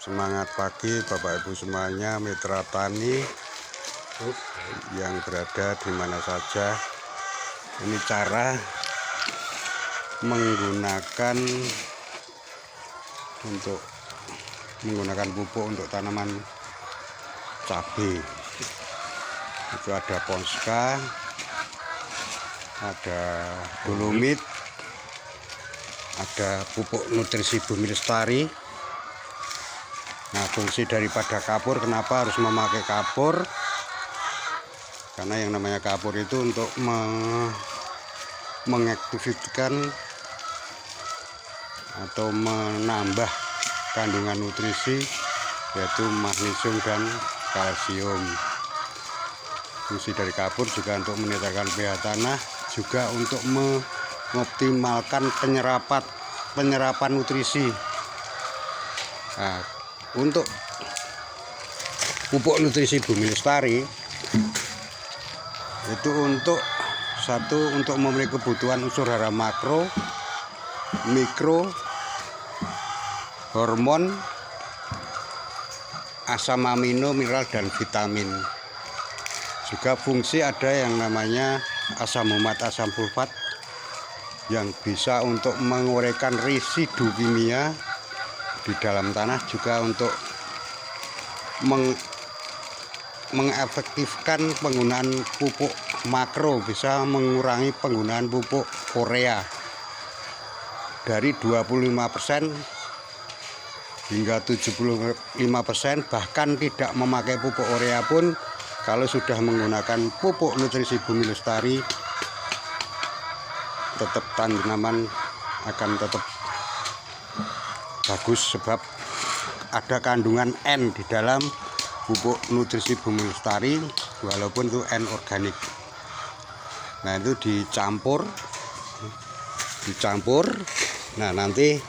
Semangat pagi Bapak Ibu semuanya, mitra tani yang berada di mana saja. Ini cara menggunakan pupuk untuk tanaman cabai. Itu ada Ponska, ada Dolomit, ada pupuk nutrisi Bumi Lestari. Nah, fungsi daripada kapur, kenapa harus memakai kapur? Karena yang namanya kapur itu untuk mengaktifkan atau menambah kandungan nutrisi, yaitu magnesium dan kalsium. Fungsi dari kapur juga untuk menetralkan pH tanah, juga untuk mengoptimalkan penyerapan nutrisi. Nah, untuk pupuk nutrisi Bumi Lestari itu untuk memenuhi kebutuhan unsur hara makro, mikro, hormon, asam amino, mineral, dan vitamin. Juga fungsi ada yang namanya asam umat, asam sulfat, yang bisa untuk menguraikan residu kimia di dalam tanah, juga untuk mengefektifkan penggunaan pupuk makro, bisa mengurangi penggunaan pupuk urea dari 25% hingga 75%, bahkan tidak memakai pupuk urea pun. Kalau sudah menggunakan pupuk nutrisi Bumi Lestari, tetap tanaman akan tetap bagus, sebab ada kandungan N di dalam pupuk nutrisi Bumi Lestari, walaupun itu N organik. Nah, itu dicampur. Nah, nanti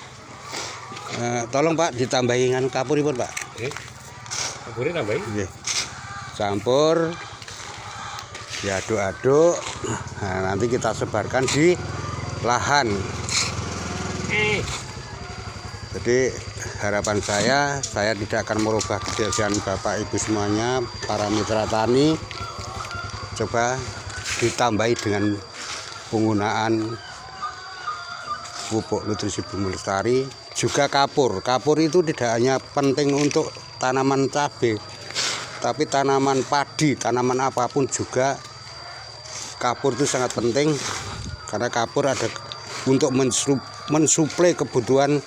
tolong Pak ditambahin kapur pun Pak. Kapurnya tambahin. Campur, diaduk-aduk. Nah, nanti kita sebarkan di lahan. Jadi harapan saya tidak akan merubah kebiasaan Bapak Ibu semuanya, para mitra tani. Coba ditambahi dengan penggunaan pupuk nutrisi Bumi Lestari, juga kapur. Kapur itu tidak hanya penting untuk tanaman cabai, tapi tanaman padi, tanaman apapun juga kapur itu sangat penting, karena kapur ada untuk mensuplai kebutuhan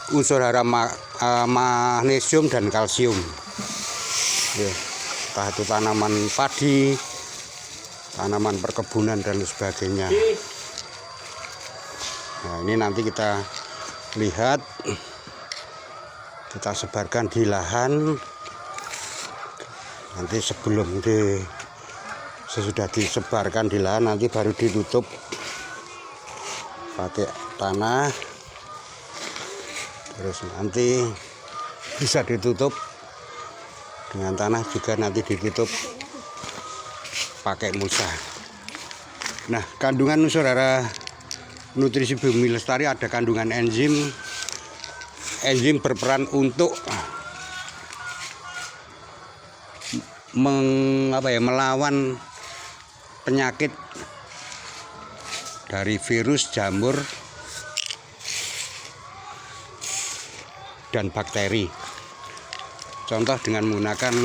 unsur hara magnesium dan kalsium. Entah itu tanaman padi, tanaman perkebunan, dan sebagainya. Nah, ini nanti kita lihat, kita sebarkan di lahan. Nanti sesudah disebarkan di lahan, nanti baru ditutup pakai tanah. Terus nanti bisa ditutup dengan tanah, juga nanti ditutup pakai mulsa. Nah, kandungan unsur hara nutrisi Bumi Lestari ada kandungan enzim. Enzim berperan untuk melawan penyakit dari virus, jamur, dan bakteri. Contoh dengan menggunakan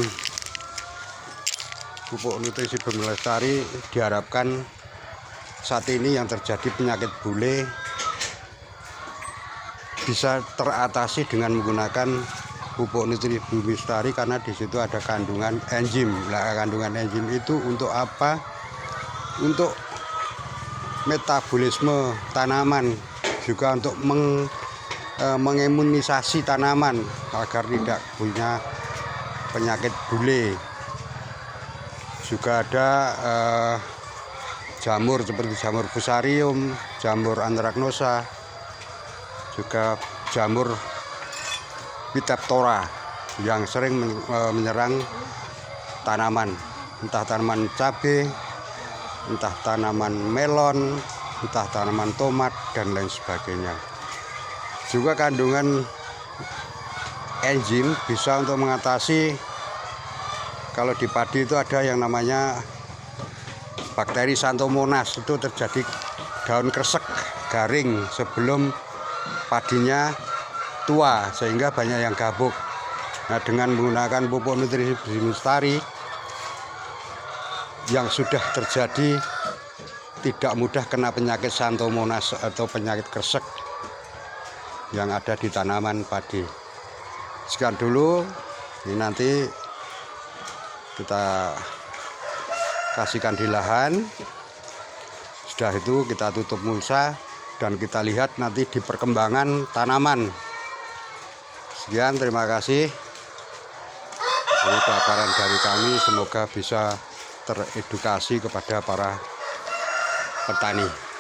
pupuk nutrisi Bumi Lestari, diharapkan saat ini yang terjadi penyakit bule bisa teratasi dengan menggunakan pupuk nutrisi Bumi Lestari, karena di situ ada kandungan enzim. Nah, kandungan enzim itu untuk apa? Untuk metabolisme tanaman, juga untuk mengimunisasi tanaman agar tidak punya penyakit bule. Juga ada jamur seperti jamur fusarium, jamur anthracnosa, juga jamur Phytophthora yang sering menyerang tanaman, entah tanaman cabai, entah tanaman melon, entah tanaman tomat, dan lain sebagainya. Juga kandungan enzim bisa untuk mengatasi, kalau di padi itu ada yang namanya bakteri Xanthomonas, itu terjadi daun kresek garing sebelum padinya tua sehingga banyak yang gabuk. Nah, dengan menggunakan pupuk nutrisi Lestari yang sudah terjadi, tidak mudah kena penyakit Xanthomonas atau penyakit kresek yang ada di tanaman padi. Sekian dulu, ini nanti kita kasihkan di lahan. Sudah itu kita tutup mulsa dan kita lihat nanti di perkembangan tanaman. Sekian, terima kasih. Ini paparan dari kami, semoga bisa teredukasi kepada para petani.